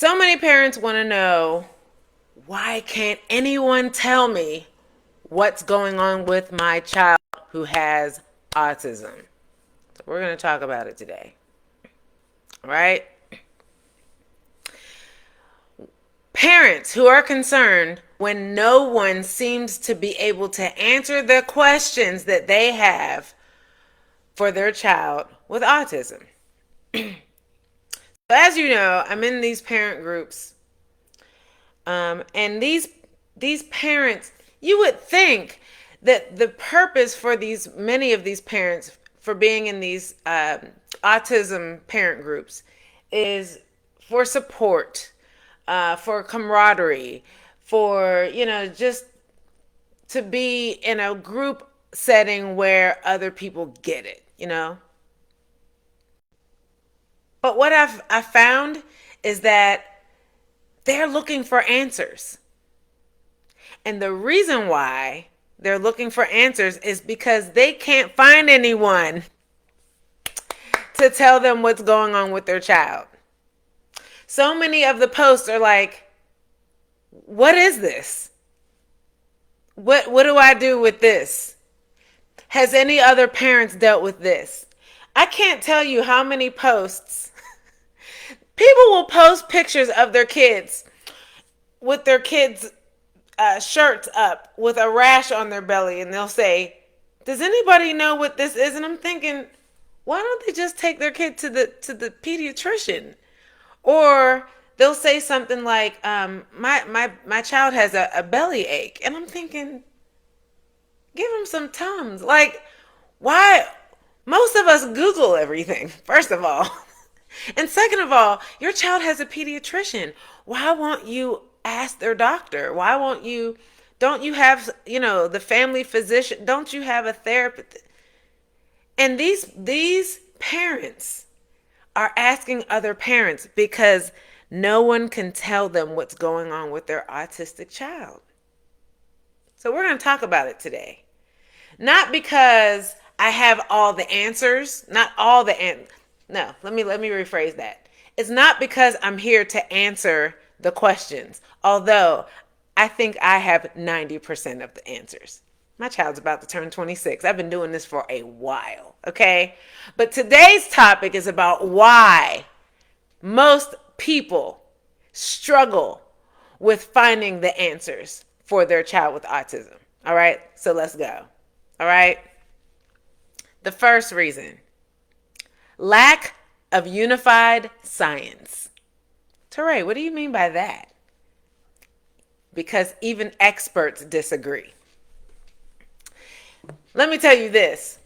So many parents want to know, why can't anyone tell me what's going on with my child who has autism? So we're going to talk about it today. All right? Parents who are concerned when no one seems to be able to answer the questions that they have for their child with autism. So as you know, I'm in these parent groups, and these parents, you would think that the purpose for these many of these parents for being in these autism parent groups is for support, for camaraderie, for just to be in a group setting where other people get it. But what I found is that they're looking for answers. And the reason why they're looking for answers is because they can't find anyone to tell them what's going on with their child. So many of the posts are like, what is this? What do I do with this? Has any other parents dealt with this? I can't tell you how many posts. People will post pictures of their kids with their kids' shirts up with a rash on their belly, and they'll say, does anybody know what this is? And I'm thinking, why don't they just take their kid to the pediatrician? Or they'll say something like, my child has a belly ache. And I'm thinking, give him some Tums. Like, why? Most of us Google everything, first of all. And second of all, your child has a pediatrician. Why won't you ask their doctor? Why won't you? Don't you have, the family physician? Don't you have a therapist? And these parents are asking other parents because no one can tell them what's going on with their autistic child. So we're going to talk about it today. Not because I have all the answers, not all the no, let me rephrase that. It's not because I'm here to answer the questions, although I think I have 90% of the answers. My child's about to turn 26. I've been doing this for a while, okay? But today's topic is about why most people struggle with finding the answers for their child with autism. All right? So let's go. All right? The first reason, lack of unified science. Teray, what do you mean by that? Because even experts disagree. Let me tell you this.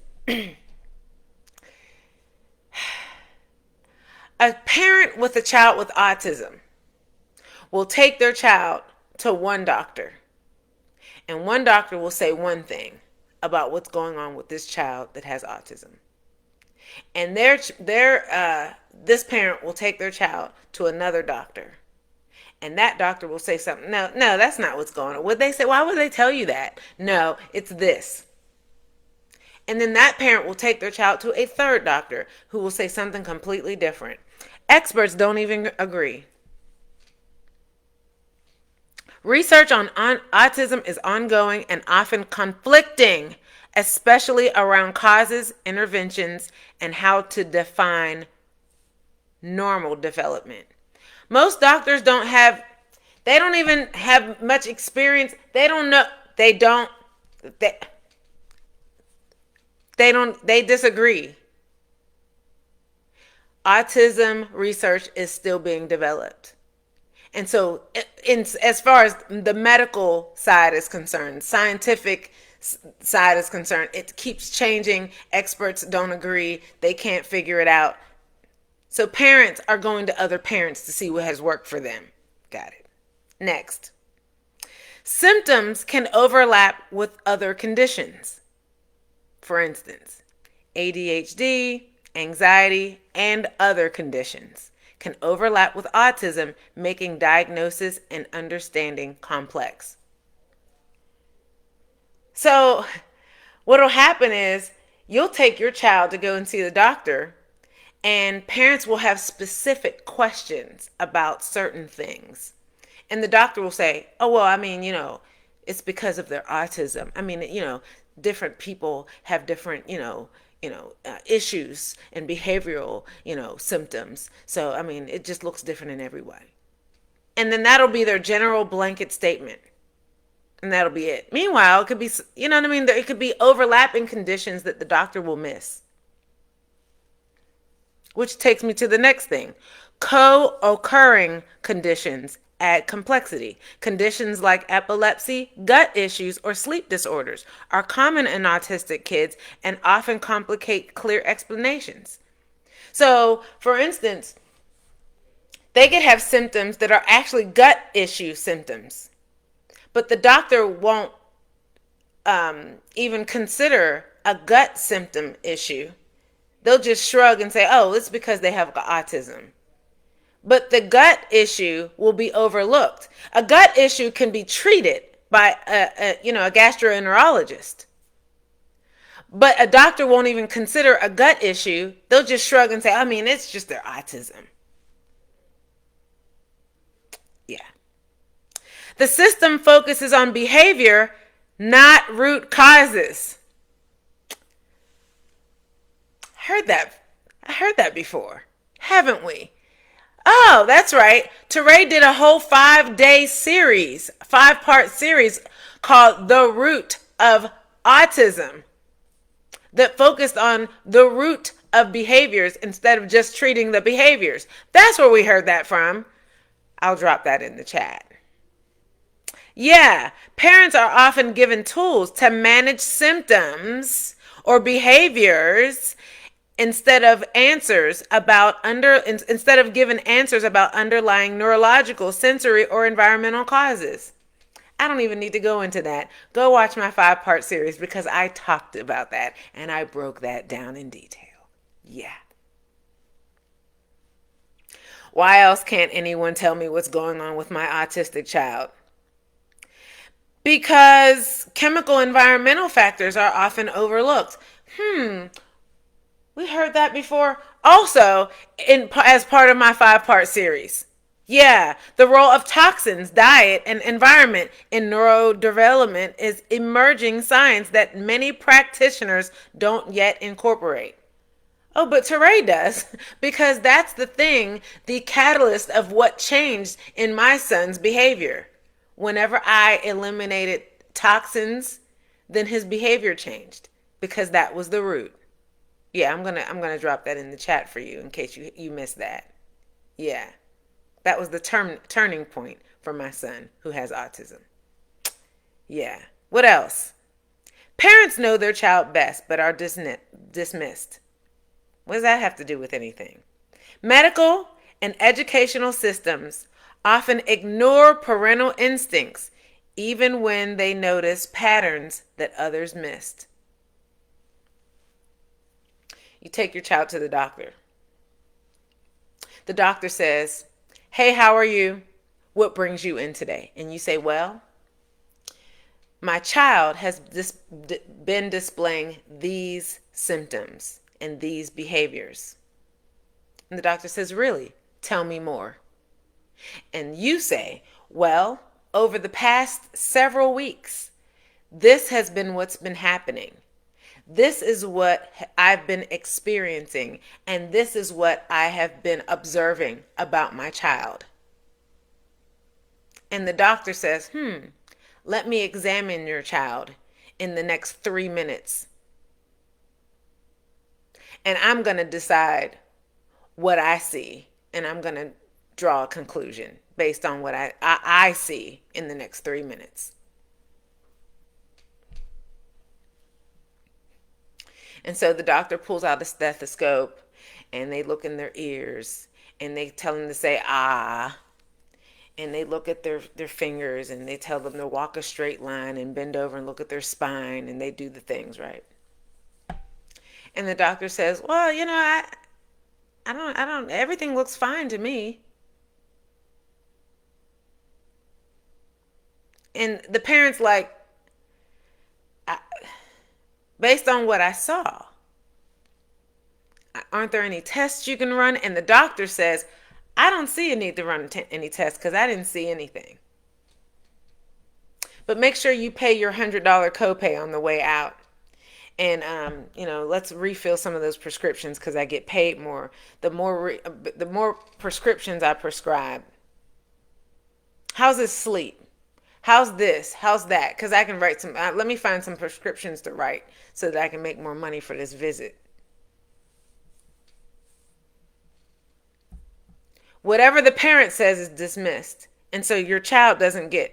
A parent with a child with autism will take their child to one doctor, and one doctor will say one thing about what's going on with this child that has autism. And this parent will take their child to another doctor, and that doctor will say something. No, that's not what's going on. Would they say, why would they tell you that? No, it's this. And then that parent will take their child to a third doctor who will say something completely different. Experts don't even agree. Research on autism is ongoing and often conflicting, especially around causes, interventions, and how to define normal development. Most doctors don't even have much experience. They don't know. They disagree. Autism research is still being developed. And so as far as the medical side is concerned, scientific side is concerned, it keeps changing. Experts don't agree. They can't figure it out. So parents are going to other parents to see what has worked for them. Got it. Next. Symptoms can overlap with other conditions. For instance, ADHD, anxiety, and other conditions can overlap with autism, making diagnosis and understanding complex. So what will happen is you'll take your child to go and see the doctor, And parents will have specific questions about certain things. And the doctor will say, oh, well, I mean, it's because of their autism. I mean, different people have different, issues and behavioral, symptoms. So, I mean, it just looks different in everyone. And then that'll be their general blanket statement. And that'll be it. Meanwhile, it could be, you know what I mean? It could be overlapping conditions that the doctor will miss. Which takes me to the next thing. Co-occurring conditions add complexity. Conditions like epilepsy, gut issues, or sleep disorders are common in autistic kids and often complicate clear explanations. So, for instance, they could have symptoms that are actually gut issue symptoms, but the doctor won't even consider a gut symptom issue. They'll just shrug and say, oh, it's because they have autism. But the gut issue will be overlooked. A gut issue can be treated by a gastroenterologist. But a doctor won't even consider a gut issue. They'll just shrug and say, I mean, it's just their autism. Yeah. The system focuses on behavior, not root causes. I heard that before, haven't we? Oh, that's right. Teray did a whole 5-day series, 5-part series called The Root of Autism that focused on the root of behaviors instead of just treating the behaviors. That's where we heard that from. I'll drop that in the chat. Yeah, parents are often given tools to manage symptoms or behaviors instead of given answers about underlying neurological, sensory, or environmental causes. I don't even need to go into that. Go watch my 5-part series because I talked about that and I broke that down in detail. Yeah. Why else can't anyone tell me what's going on with my autistic child? Because chemical environmental factors are often overlooked. We heard that before. Also, as part of my 5-part series. Yeah, the role of toxins, diet, and environment in neurodevelopment is emerging science that many practitioners don't yet incorporate. Oh, but Teray does, because that's the catalyst of what changed in my son's behavior. Whenever I eliminated toxins, then his behavior changed, because that was the root. Yeah, I'm gonna drop that in the chat for you in case you missed that. Yeah, that was the turning point for my son who has autism. Yeah. What else? Parents know their child best but are dismissed. What does that have to do with anything? Medical and educational systems often ignore parental instincts even when they notice patterns that others missed. You take your child to the doctor. The doctor says, hey, how are you? What brings you in today? And you say, well, my child has been displaying these symptoms and these behaviors. And the doctor says, really? Tell me more. And you say, well, over the past several weeks, this has been what's been happening. This is what I've been experiencing, and this is what I have been observing about my child. And the doctor says, let me examine your child in the next 3 minutes. And I'm going to decide what I see, and I'm going to draw a conclusion based on what I see in the next 3 minutes. And so the doctor pulls out a stethoscope and they look in their ears and they tell them to say, ah. And they look at their fingers and they tell them to walk a straight line and bend over and look at their spine, and they do the things, right? And the doctor says, well, I don't, everything looks fine to me. And the parent's like, based on what I saw, Aren't there any tests you can run? And the doctor says, I don't see a need to run any tests because I didn't see anything. But make sure you pay your $100 copay on the way out. And let's refill some of those prescriptions because I get paid more. The more prescriptions I prescribe. How's his sleep? How's this? How's that? Because I can write some. Let me find some prescriptions to write so that I can make more money for this visit. Whatever the parent says is dismissed, and so your child doesn't get.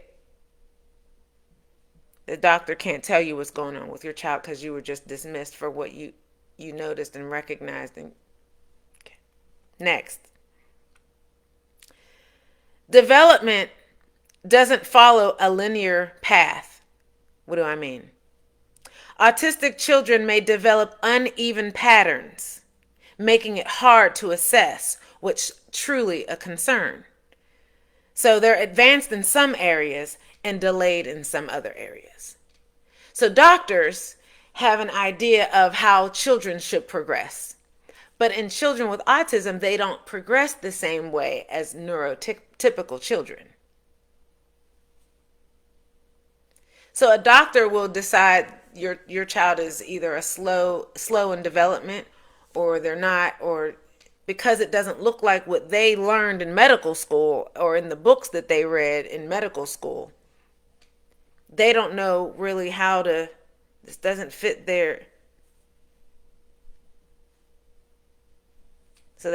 The doctor can't tell you what's going on with your child because you were just dismissed for what you noticed and recognized. And okay. Next, development doesn't follow a linear path. What do I mean? Autistic children may develop uneven patterns, making it hard to assess what's truly a concern. So they're advanced in some areas and delayed in some other areas. So doctors have an idea of how children should progress. But in children with autism, they don't progress the same way as neurotypical children. So a doctor will decide your child is either a slow in development, or they're not, or because it doesn't look like what they learned in medical school or in the books that they read in medical school. They don't know really how to, this doesn't fit their, so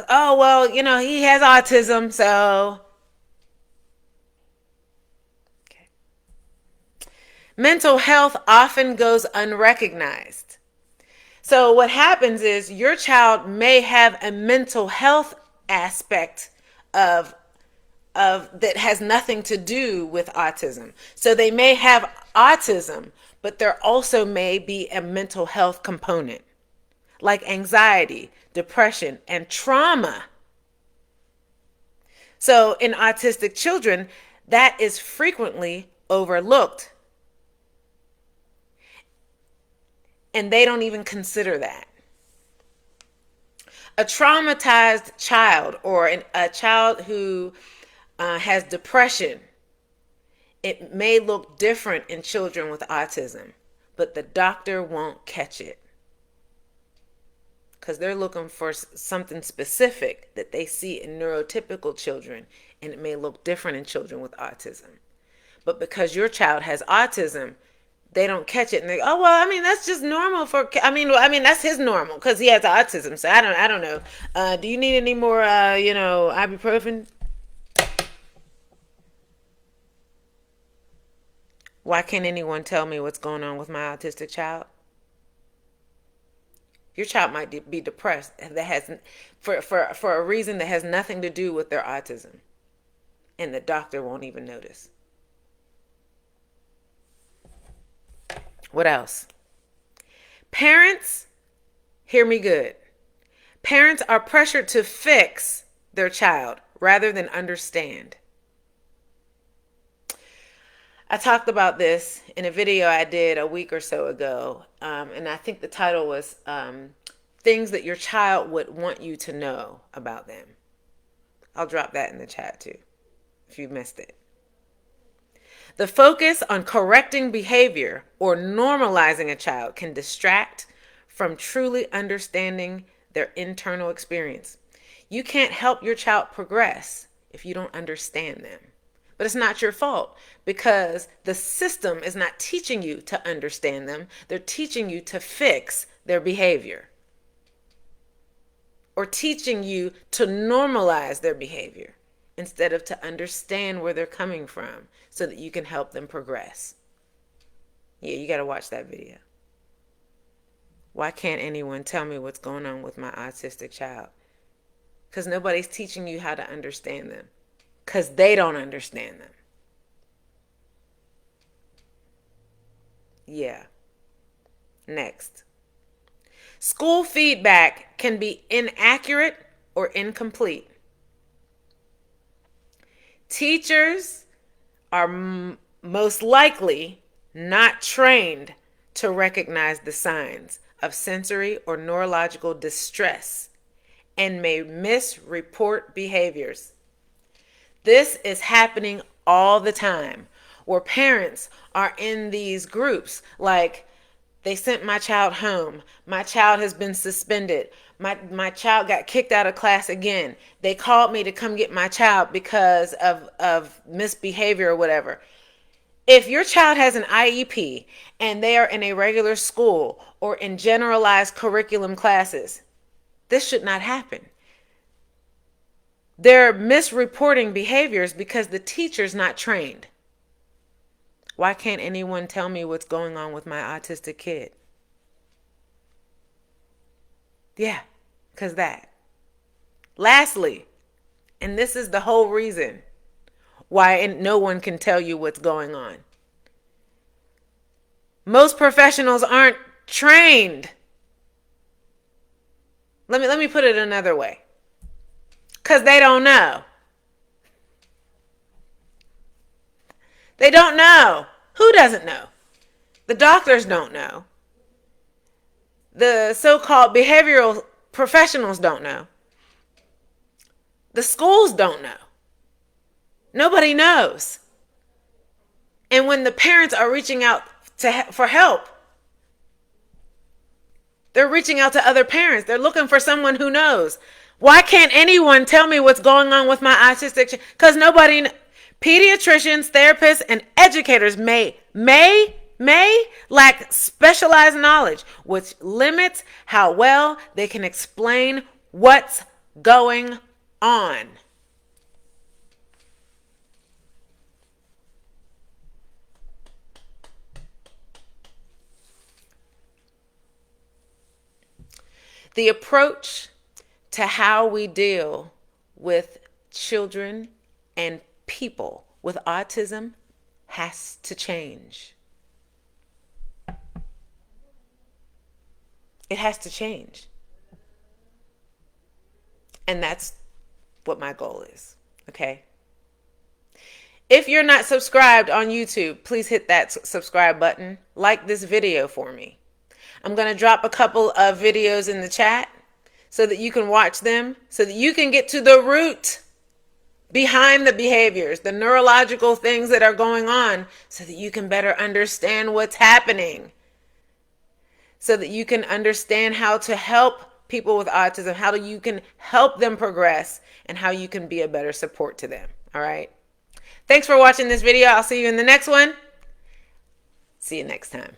oh, well, he has autism, so. Okay. Mental health often goes unrecognized. So what happens is your child may have a mental health aspect of that has nothing to do with autism. So they may have autism, but there also may be a mental health component, like anxiety, depression, and trauma. So in autistic children, that is frequently overlooked. And they don't even consider that. A traumatized child or a child who has depression, it may look different in children with autism, but the doctor won't catch it because they're looking for something specific that they see in neurotypical children, and it may look different in children with autism. But because your child has autism, they don't catch it, and they go, oh, well, that's just normal for, that's his normal because he has autism. So I don't know. Do you need any more, ibuprofen? Why can't anyone tell me what's going on with my autistic child? Your child might be depressed that has for a reason that has nothing to do with their autism, and the doctor won't even notice. What else? Parents, hear me good. Parents are pressured to fix their child rather than understand. I talked about this in a video I did a week or so ago, and I think the title was Things That Your Child Would Want You to Know About Them. I'll drop that in the chat too, if you missed it. The focus on correcting behavior or normalizing a child can distract from truly understanding their internal experience. You can't help your child progress if you don't understand them. But it's not your fault because the system is not teaching you to understand them. They're teaching you to fix their behavior or teaching you to normalize their behavior instead of to understand where they're coming from so that you can help them progress. Yeah, you got to watch that video. Why can't anyone tell me what's going on with my autistic child? Because nobody's teaching you how to understand them. Because they don't understand them. Yeah. Next. School feedback can be inaccurate or incomplete. Teachers are most likely not trained to recognize the signs of sensory or neurological distress and may misreport behaviors. This is happening all the time, where parents are in these groups like, they sent my child home. My child has been suspended. My child got kicked out of class again. They called me to come get my child because of misbehavior or whatever. If your child has an IEP and they are in a regular school or in generalized curriculum classes, this should not happen. They're misreporting behaviors because the teacher's not trained. Why can't anyone tell me what's going on with my autistic kid? Yeah, because that. Lastly, and this is the whole reason why no one can tell you what's going on. Most professionals aren't trained. Let me put it another way. Because they don't know. They don't know. Who doesn't know? The doctors don't know. The so-called behavioral professionals don't know. The schools don't know. Nobody knows. And when the parents are reaching out for help, they're reaching out to other parents. They're looking for someone who knows. Why can't anyone tell me what's going on with my autistic? Because nobody, pediatricians, therapists, and educators may lack specialized knowledge, which limits how well they can explain what's going on. The approach to how we deal with children and people with autism has to change. It has to change. And that's what my goal is, okay? If you're not subscribed on YouTube, please hit that subscribe button. Like this video for me. I'm going to drop a couple of videos in the chat so that you can watch them, so that you can get to the root behind the behaviors, the neurological things that are going on, so that you can better understand what's happening, so that you can understand how to help people with autism, how you can help them progress, and how you can be a better support to them. All right. Thanks for watching this video. I'll see you in the next one. See you next time.